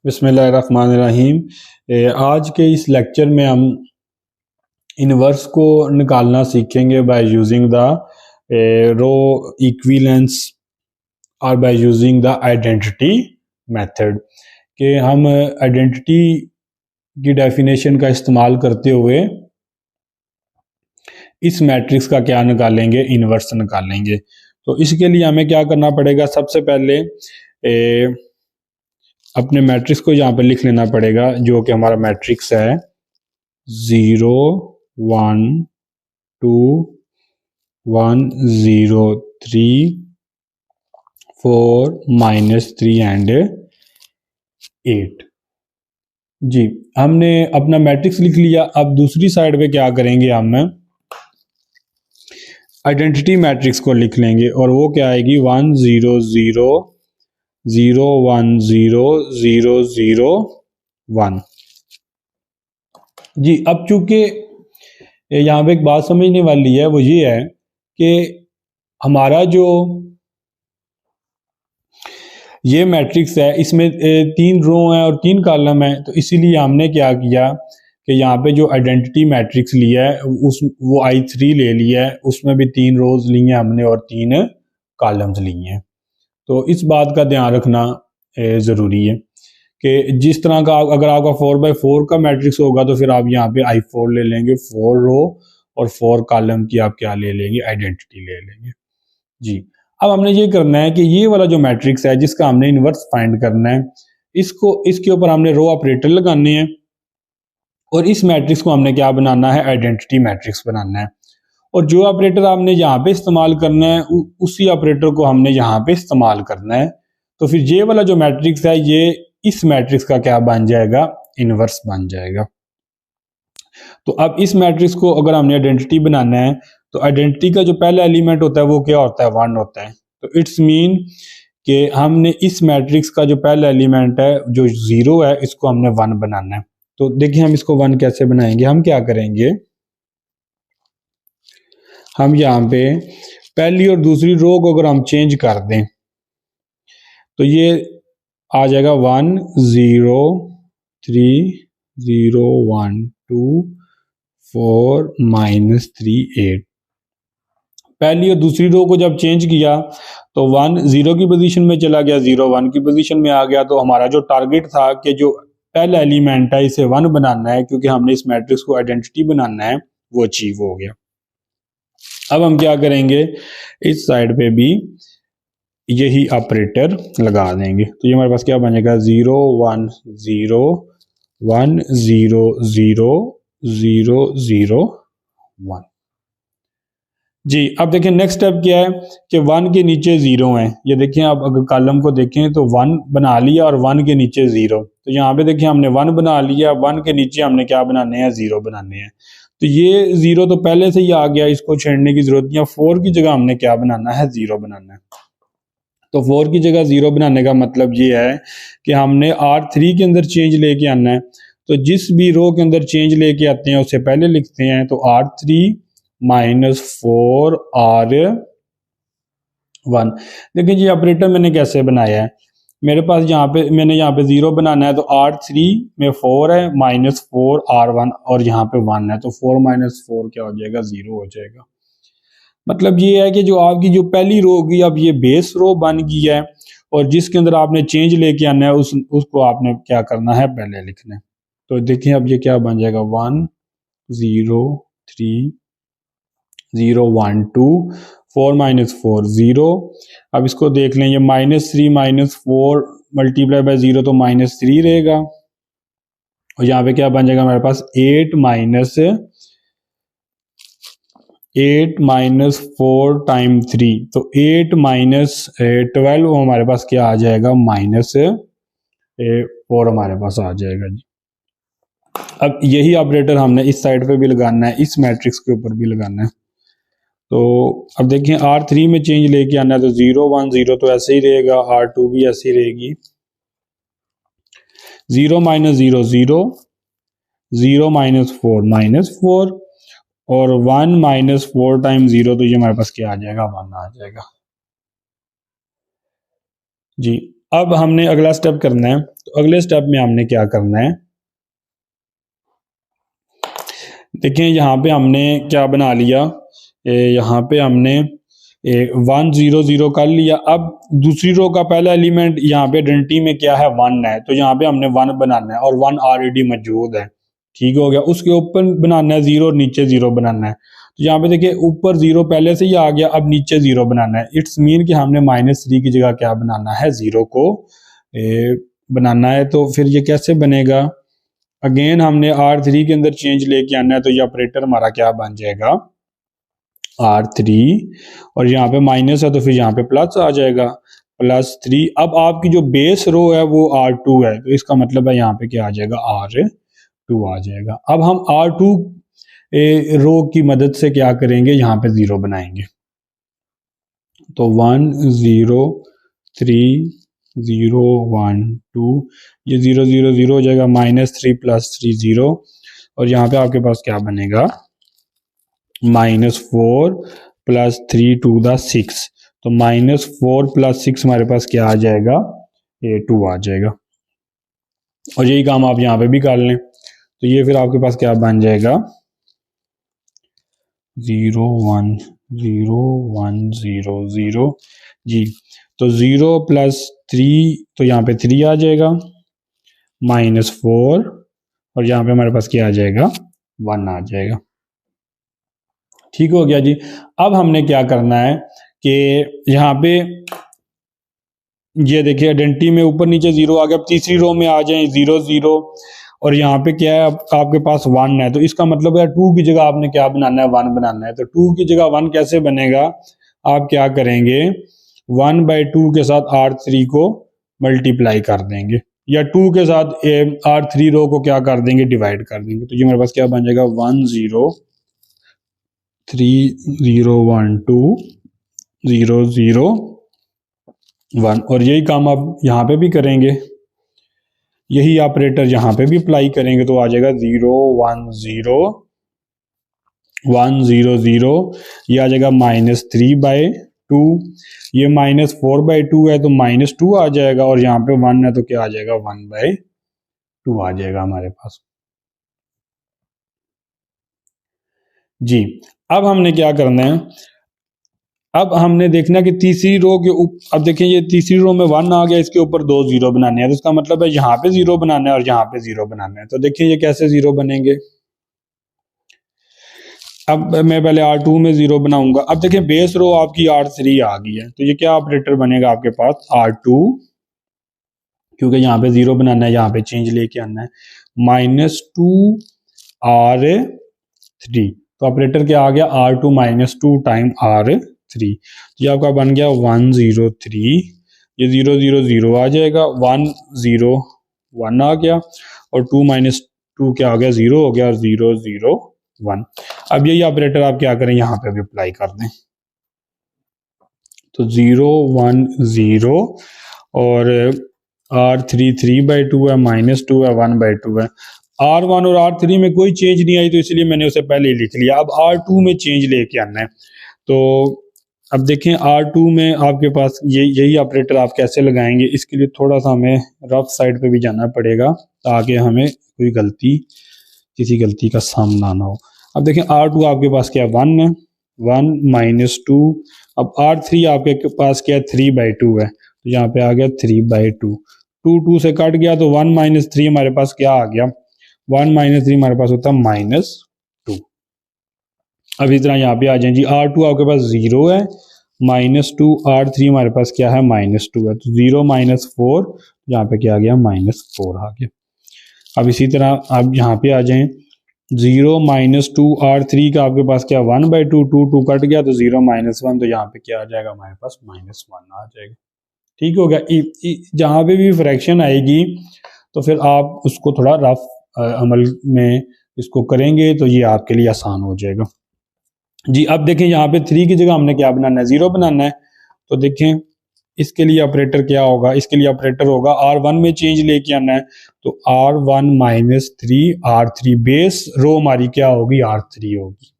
बिस्मिल्लाहिर्रहमानिर्रहीम। आज के इस लेक्चर में हम इनवर्स को निकालना सीखेंगे by using the row equivalence और by using the identity method. कि हम आइडेंटिटी की डेफिनेशन का इस्तेमाल करते हुए इस मैट्रिक्स का क्या निकालेंगे, इनवर्स निकालेंगे। तो इसके लिए हमें क्या करना पड़ेगा, सबसे पहले अपने मैट्रिक्स को यहाँ पे लिख लेना पड़ेगा, जो कि हमारा मैट्रिक्स है 0 1 2 1 0 3 4 -3 एंड 8। जी, हमने अपना मैट्रिक्स लिख लिया। अब दूसरी साइड पे क्या करेंगे, हम आइडेंटिटी मैट्रिक्स को लिख लेंगे और वो क्या आएगी 1 0 0 0 1 0 0 0 1। जी, अब चूंकि यहाँ पे एक बात समझने वाली है, वो ये है कि हमारा जो ये मैट्रिक्स है इसमें 3 रो हैं और 3 कॉलम है। तो इसीलिए हमने क्या किया कि यहाँ पे जो आइडेंटिटी मैट्रिक्स लिया है वो I3 ले लिया है, उसमें भी 3 रोज ली हैं हमने और 3 कॉलम्स लिए हैं। तो इस बात का ध्यान रखना ज़रूरी है कि जिस तरह का अगर आपका 4x4 का मैट्रिक्स होगा तो फिर आप यहाँ पे I4 ले लेंगे, 4 रो और 4 कॉलम की आप क्या ले लेंगे, आइडेंटिटी ले लेंगे। जी, अब हमने ये करना है कि ये वाला जो मैट्रिक्स है जिसका हमने इनवर्स फाइंड करना है, इसके ऊपर हमने रो ऑपरेटर लगाने हैं और इस मैट्रिक्स को हमने क्या बनाना है, आइडेंटिटी मैट्रिक्स बनाना है। और जो ऑपरेटर आपने यहाँ पे इस्तेमाल करना है उसी ऑपरेटर को हमने यहाँ पे इस्तेमाल करना है। तो फिर ये वाला जो मैट्रिक्स है ये इस मैट्रिक्स का क्या बन जाएगा, इनवर्स बन जाएगा। तो अब इस मैट्रिक्स को अगर हमने आइडेंटिटी बनाना है तो आइडेंटिटी का जो पहला एलिमेंट होता है वो क्या होता है, 1 होता है। तो इट्स मीन कि हमने इस मैट्रिक्स का जो पहला एलिमेंट है जो 0 है इसको हमने 1 बनाना है। तो देखिए हम इसको 1 कैसे बनाएंगे, हम क्या करेंगे, हम यहाँ पे पहली और दूसरी रो को अगर हम चेंज कर दें तो ये आ जाएगा 1 0 3 0 1 2 4 -3 8। पहली और दूसरी रो को जब चेंज किया तो 1 0 की पोजीशन में चला गया, 0 1 की पोजीशन में आ गया। तो हमारा जो टारगेट था कि जो पहला एलिमेंट है इसे 1 बनाना है, क्योंकि हमने इस मैट्रिक्स को आइडेंटिटी बनाना है, वो अचीव हो गया। अब हम क्या करेंगे, इस साइड पे भी यही ऑपरेटर लगा देंगे। तो ये हमारे पास क्या बनेगा 0 1 0 1 0 0 0 0 1। जी, अब देखें नेक्स्ट स्टेप क्या है कि 1 के नीचे 0 है। ये देखें आप अगर कॉलम को देखें तो 1 बना लिया और 1 के नीचे 0। तो यहाँ पे देखें हमने 1 बना लिया, 1 के नीचे हमने क्या बनाने हैं, 0 बनाने हैं। तो ये 0 तो पहले से ही आ गया, इसको छेड़ने की जरूरत नहीं है। 4 की जगह हमने क्या बनाना है, 0 बनाना है। तो 4 की जगह 0 बनाने का मतलब ये है कि हमने R3 के अंदर चेंज लेके आना है। तो जिस भी रो के अंदर चेंज लेके आते हैं उससे पहले लिखते हैं तो R3 -4 R1। देखिए जी ऑपरेटर मैंने कैसे बनाया है, मेरे पास मैंने यहाँ पे 0 बनाना है तो R3 में 4 है, -4 R1 और यहाँ पे 1 है। तो 4 -4 क्या हो जाएगा, 0 हो जाएगा। मतलब ये है कि जो आपकी जो पहली रो होगी अब ये बेस रो बन गई है और जिसके अंदर आपने चेंज लेके आना है उसको आपने क्या करना है, पहले लिखना है। तो देखिए अब ये क्या बन जाएगा 1 0 3 0 1 2 4 -4 0। अब इसको देख लें, ये -3 -4 मल्टीप्लाई बाय 0 तो -3 रहेगा और यहाँ पे क्या बन जाएगा हमारे पास 8 -4 टाइम 3। तो 8 -12 हमारे पास क्या आ जाएगा, -4 हमारे पास आ जाएगा जी। अब यही ऑपरेटर हमने इस साइड पे भी लगाना है, इस मैट्रिक्स के ऊपर भी लगाना है। तो अब देखिए R3 में चेंज लेके आना है तो 0 1 0 तो ऐसे ही रहेगा, R2 भी ऐसी रहेगी, 0 -0 0 0 -4 -4 और 1 -4 टाइम 0 तो ये हमारे पास क्या आ जाएगा, 1 आ जाएगा जी। अब हमने अगला स्टेप करना है। तो अगले स्टेप में हमने क्या करना है, देखिए यहाँ पे हमने क्या बना लिया, यहाँ पे हमने 1 0 0 कर लिया। अब दूसरी रो का पहला एलिमेंट यहाँ पे आइडेंटिटी में क्या है, 1 है, तो यहाँ पे हमने 1 बनाना है और 1 ऑलरेडी मौजूद है। ठीक हो गया। उसके ऊपर बनाना है 0 और नीचे 0 बनाना है। तो यहाँ पे देखिए ऊपर 0 पहले से ही आ गया, अब नीचे 0 बनाना है। इट्स मीन कि हमने -3 की जगह क्या बनाना है, 0 को बनाना है। तो फिर ये कैसे बनेगा, अगेन हमने R3 के अंदर चेंज लेके आना है। तो ये ऑपरेटर हमारा क्या बन जाएगा, R3, और यहाँ पे माइनस है तो फिर यहाँ पे प्लस आ जाएगा, +3। अब आपकी जो बेस रो है वो R2 है, तो इसका मतलब है यहाँ पे क्या आ जाएगा, R2 आ जाएगा। अब हम R2 रो की मदद से क्या करेंगे, यहाँ पे 0 बनाएंगे। तो 1 0 3 0 1 2, ये 0 0 0 हो जाएगा, -3 +3 0, और यहाँ पे आपके पास क्या बनेगा, -4 +3 to the 6। तो -4 + 6 हमारे पास क्या आ जाएगा, 2 आ जाएगा। और यही काम आप यहाँ पे भी कर लें। तो ये फिर आपके पास क्या बन जाएगा, 0 1 0 1 0 0 जी। तो 0 + 3, तो यहाँ पे 3 आ जाएगा, -4, और यहाँ पे हमारे पास क्या आ जाएगा, 1 आ जाएगा। ठीक हो गया जी। अब हमने क्या करना है कि यहाँ पे ये देखिए आइडेंटिटी में ऊपर नीचे 0 आ गया। अब तीसरी रो में आ जाए 0 0, और यहाँ पे क्या है, आपके पास 1 है, तो इसका मतलब है 2 की जगह आपने क्या बनाना है, 1 बनाना है। तो 2 की जगह 1 कैसे बनेगा, आप क्या करेंगे, 1/2 के साथ R3 को मल्टीप्लाई कर देंगे, या 2 के साथ R3 रो को क्या कर देंगे, डिवाइड कर देंगे। तो ये मेरे पास क्या बन जाएगा, 1 0 3 0 1 2 0 0 1, और यही काम आप यहाँ पे भी करेंगे, यही ऑपरेटर यहाँ पे भी अप्लाई करेंगे। तो आ जाएगा 0 1 0 1 0 0, ये आ जाएगा -3/2, ये -4/2 है तो -2 आ जाएगा, और यहाँ पे 1 है तो क्या आ जाएगा, 1/2 आ जाएगा हमारे पास जी। अब हमने क्या करना है, अब हमने देखना कि तीसरी रो के अब देखिए ये तीसरी रो में 1 आ गया, इसके ऊपर 2 0 बनाने हैं। तो इसका मतलब है यहाँ पे 0 बनाना है और यहाँ पे 0 बनाना है। तो देखिए ये कैसे 0 बनेंगे। अब मैं पहले R2 में 0 बनाऊंगा। अब देखिए बेस रो आपकी R3 आ गई है, तो ये क्या ऑपरेटर बनेगा आपके पास, R2, क्योंकि यहाँ पे 0 बनाना है, यहाँ पे चेंज लेके आना है, -2 R3। तो ऑपरेटर क्या आ गया, R2 -2 टाइम R3। ये आपका बन गया 1 0 3, ये 0 0 0 आ जाएगा, 1 0 1 आ गया, और 2 - 2 क्या आ गया, 0 हो गया, और 0 0 1। अब यही ऑपरेटर आप क्या करें, यहाँ पे भी अप्लाई कर दें। तो 0 1 0, और R3 3/2 है, -2 है, 1/2 है। R1 और R3 में कोई चेंज नहीं आई, तो इसलिए मैंने उसे पहले ही लिख लिया। अब R2 में चेंज लेके आना है। तो अब देखें R2 में आपके पास यही ऑपरेटर आप कैसे लगाएंगे, इसके लिए थोड़ा सा हमें रफ साइड पे भी जाना पड़ेगा, ताकि हमें कोई किसी गलती का सामना ना हो। अब देखें R2 आपके पास क्या है, 1 है, 1 - 2। अब R3 आपके पास क्या है, 3/2 है, तो यहाँ पे आ गया 3/2। 2 2 से कट गया, तो 1 - 3 हमारे पास क्या आ गया, 1 - 3 हमारे पास होता है -2। अब इस तरह यहाँ पे आ जाए जी, R2 आपके पास 0 है, -2, R3 हमारे पास क्या है, -2 है, तो 0 - 4, यहाँ पे क्या आ गया, -4 आ गया। अब इसी तरह आप यहाँ पे आ जाएं, 0 - 2 R3 का आपके पास क्या, 1/2, 2 2 कट गया, तो 0 - 1, तो यहाँ पे क्या आ जाएगा, हमारे पास -1 आ जाएगा। ठीक हो गया। जहाँ पे भी फ्रैक्शन आएगी तो फिर आप उसको थोड़ा रफ अमल में इसको करेंगे, तो ये आपके लिए आसान हो जाएगा जी। अब देखें यहाँ पे 3 की जगह हमने क्या बनाना है, 0 बनाना है। तो देखें इसके लिए ऑपरेटर क्या होगा, इसके लिए ऑपरेटर होगा R1 में चेंज लेके आना है, तो R1 - 3 R3, बेस रो हमारी क्या होगी, R3 होगी।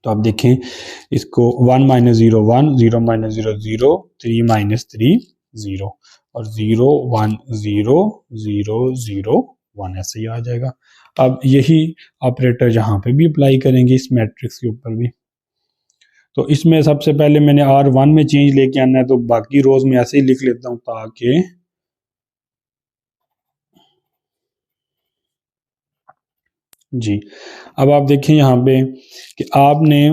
तो अब देखें इसको, 1 - 0 1, 0 - 0 0, 3 - 3 0। और 0 1 0 0 0 1 ऐसे ही आ जाएगा। अब यही ऑपरेटर यहाँ पे भी अप्लाई करेंगे इस मैट्रिक्स के ऊपर भी। तो इसमें सबसे पहले मैंने R1 में चेंज लेके आना है, तो बाकी रोज में ऐसे ही लिख लेता हूँ ताकि जी। अब आप देखें यहाँ पे कि आपने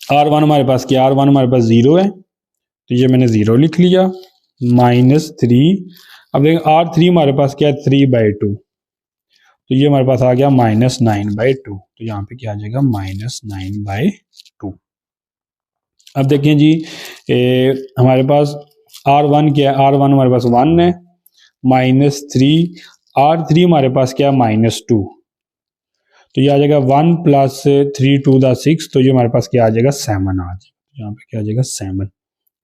R1 हमारे पास क्या, R1 हमारे पास 0 है, तो ये मैंने 0 लिख लिया, -3। अब देखें R3 हमारे पास क्या है, 3/2, तो ये हमारे पास आ गया -9/2, तो यहाँ पे क्या आ जाएगा, -9/2। अब देखें जी, हमारे पास R1 क्या है, R1 हमारे पास 1 है, -3, R3 हमारे पास क्या है, -2, तो ये आ जाएगा 1 + 3 to the 6, तो ये हमारे पास क्या आ जाएगा, 7 आ जाएगा, यहाँ पे क्या आ जाएगा, 7।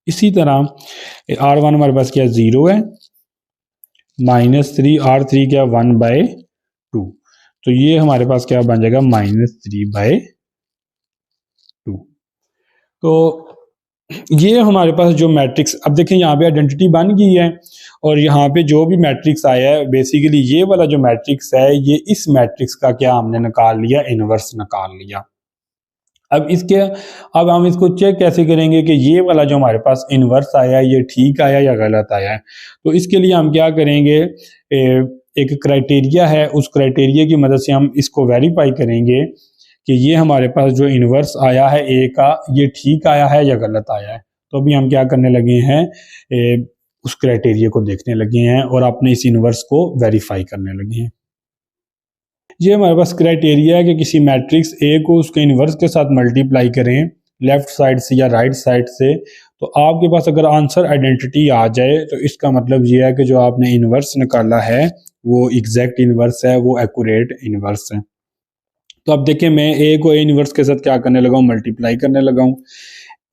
इसी तरह R1 हमारे पास क्या 0 है, -3, R3 क्या 1/2, तो ये हमारे पास क्या बन जाएगा, -3/2। तो ये हमारे पास जो मैट्रिक्स, अब देखें यहाँ पे आइडेंटिटी बन गई है, और यहाँ पे जो भी मैट्रिक्स आया है, बेसिकली ये वाला जो मैट्रिक्स है, ये इस मैट्रिक्स का क्या हमने निकाल लिया, इनवर्स निकाल लिया। अब हम इसको चेक कैसे करेंगे कि ये वाला जो हमारे पास इनवर्स आया है, ये ठीक आया या गलत आया है। तो इसके लिए हम क्या करेंगे, एक क्राइटेरिया है, उस क्राइटेरिया की मदद से हम इसको वेरीफाई करेंगे कि ये हमारे पास जो इनवर्स आया है ए का, ये ठीक आया है या गलत आया है। तो अभी हम क्या करने लगे हैं, उस क्राइटेरिया को देखने लगे हैं और अपने इस इनवर्स को वेरीफाई करने लगे हैं। ये हमारे पास क्राइटेरिया है कि किसी मैट्रिक्स ए को उसके इनवर्स के साथ मल्टीप्लाई करें, लेफ्ट साइड से या राइट साइड से, तो आपके पास अगर आंसर आइडेंटिटी आ जाए, तो इसका मतलब ये है कि जो आपने इनवर्स निकाला है वो एग्जैक्ट इनवर्स है, वो एक्यूरेट इनवर्स है। तो अब देखिए, मैं ए को ए इनवर्स के साथ क्या करने लगा हूँ, मल्टीप्लाई करने लगा हूँ।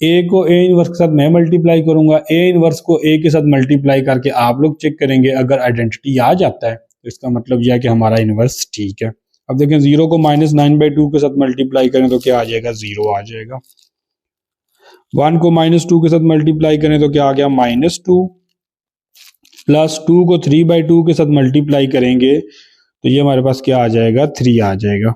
ए को ए इनवर्स के साथ मैं मल्टीप्लाई करूंगा, ए इनवर्स को ए के साथ मल्टीप्लाई करके आप लोग चेक करेंगे, अगर आइडेंटिटी आ जाता है तो इसका मतलब यह है कि हमारा इनवर्स ठीक है। अब देखें, 0 को -9/2 के साथ मल्टीप्लाई करें तो क्या आ जाएगा, 0 आ जाएगा। 1 को -2 के साथ मल्टीप्लाई करें तो क्या आ गया, -2, प्लस 2 को 3/2 के साथ मल्टीप्लाई करेंगे तो ये हमारे पास क्या आ जाएगा, 3 आ जाएगा।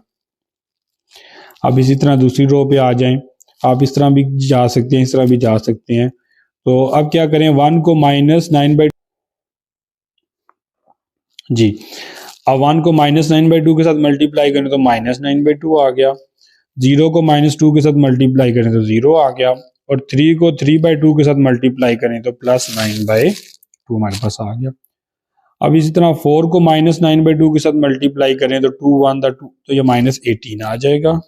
अब इसी तरह दूसरी रो पे आ जाएं, आप इस तरह भी जा सकते हैं, इस तरह भी जा सकते हैं। तो अब क्या करें, 1 को -9/2 जी, अब 1 को -9/2 के साथ मल्टीप्लाई करें तो -9/2 आ गया, 0 को -2 के साथ मल्टीप्लाई करें तो 0 आ गया, और 3 को 3/2 के साथ मल्टीप्लाई करें तो +9/2 हमारे पास आ गया। अब इसी तरह 4 को -9/2 के साथ मल्टीप्लाई करें तो 2 1 2, तो ये -18 आ जाएगा।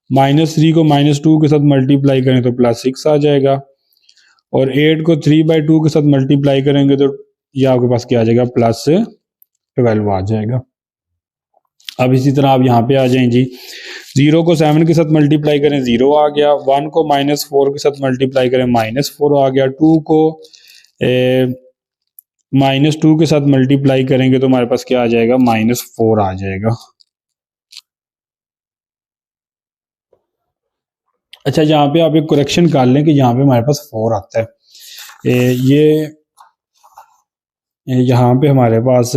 -3 को -2 के साथ मल्टीप्लाई करें तो +6 आ जाएगा, और 8 को 3/2 के साथ मल्टीप्लाई करेंगे तो ये आपके पास क्या आ जाएगा, +12 आ जाएगा। अब इसी तरह आप यहाँ पे आ जाएं जी, 0 को 7 के साथ मल्टीप्लाई करें, 0 आ गया, 1 को -4 के साथ मल्टीप्लाई करें, -4 आ गया, 2 को -2 के साथ मल्टीप्लाई करेंगे तो हमारे पास क्या आ जाएगा, -4 आ जाएगा। अच्छा, यहाँ पे आप एक करेक्शन कर लें कि यहाँ पे हमारे पास 4 आता है, ये यहाँ पे हमारे पास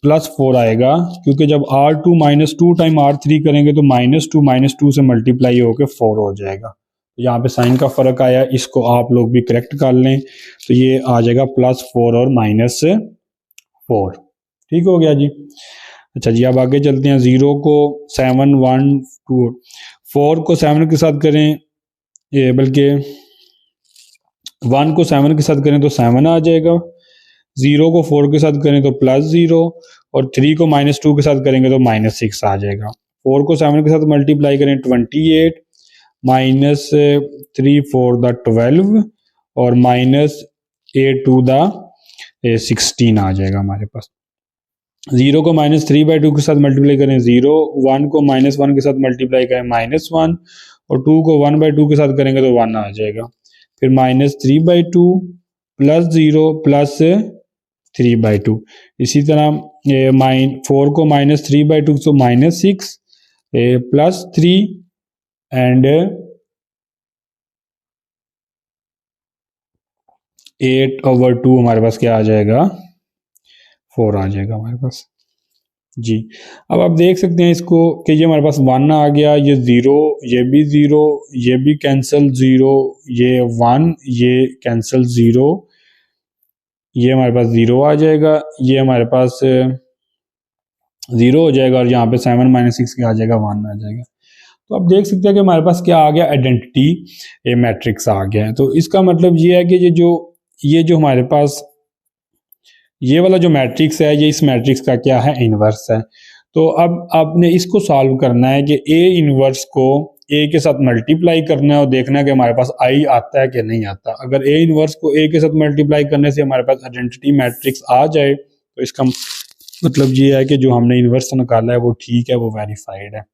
+4 आएगा, क्योंकि जब R2 -2 टाइम R3 करेंगे तो -2 से मल्टीप्लाई होकर 4 हो जाएगा। तो यहाँ पे साइन का फ़र्क आया, इसको आप लोग भी करेक्ट कर लें, तो ये आ जाएगा +4 और -4। ठीक हो गया जी। अच्छा जी, अब आगे चलते हैं। 0 को 7 1 2, 4 को 7 के साथ करें, बल्कि 1 को 7 के साथ करें तो 7 आ जाएगा, 0 को 4 के साथ करें तो +0, और 3 को -2 के साथ करेंगे तो -6 आ जाएगा। 4 को 7 के साथ मल्टीप्लाई करें 28, -3 4 द 12, और -8 2 द 16 आ जाएगा हमारे पास। 0 को -3/2 के साथ मल्टीप्लाई करें 0, 1 को -1 के साथ मल्टीप्लाई करें -1, और 2 को 1/2 के साथ करेंगे तो 1 आ जाएगा। फिर -3/2 +0 +3/2। इसी तरह 4 को -3/2 तो -6 +3 एंड 8/2 हमारे पास क्या आ जाएगा, 4 आ जाएगा हमारे पास जी। अब आप देख सकते हैं इसको कि ये हमारे पास 1 आ गया, ये 0, ये भी 0, ये भी कैंसिल 0, ये 1, ये कैंसिल 0, ये हमारे पास 0 आ जाएगा, ये हमारे पास 0 हो जाएगा और यहाँ पे 7 - 6 क्या आ जाएगा, 1 आ जाएगा। तो आप देख सकते हैं कि हमारे पास क्या आ गया, आइडेंटिटी मैट्रिक्स आ गया है। तो इसका मतलब ये है कि ये जो हमारे पास ये वाला जो मैट्रिक्स है, ये इस मैट्रिक्स का क्या है, इन्वर्स है। तो अब आपने इसको सॉल्व करना है कि ए इन्वर्स को ए के साथ मल्टीप्लाई करना है और देखना है कि हमारे पास आई आता है कि नहीं आता। अगर ए इन्वर्स को ए के साथ मल्टीप्लाई करने से हमारे पास आइडेंटिटी मैट्रिक्स आ जाए तो इसका मतलब ये है कि जो हमने इन्वर्स निकाला है वो ठीक है, वो वेरीफाइड है।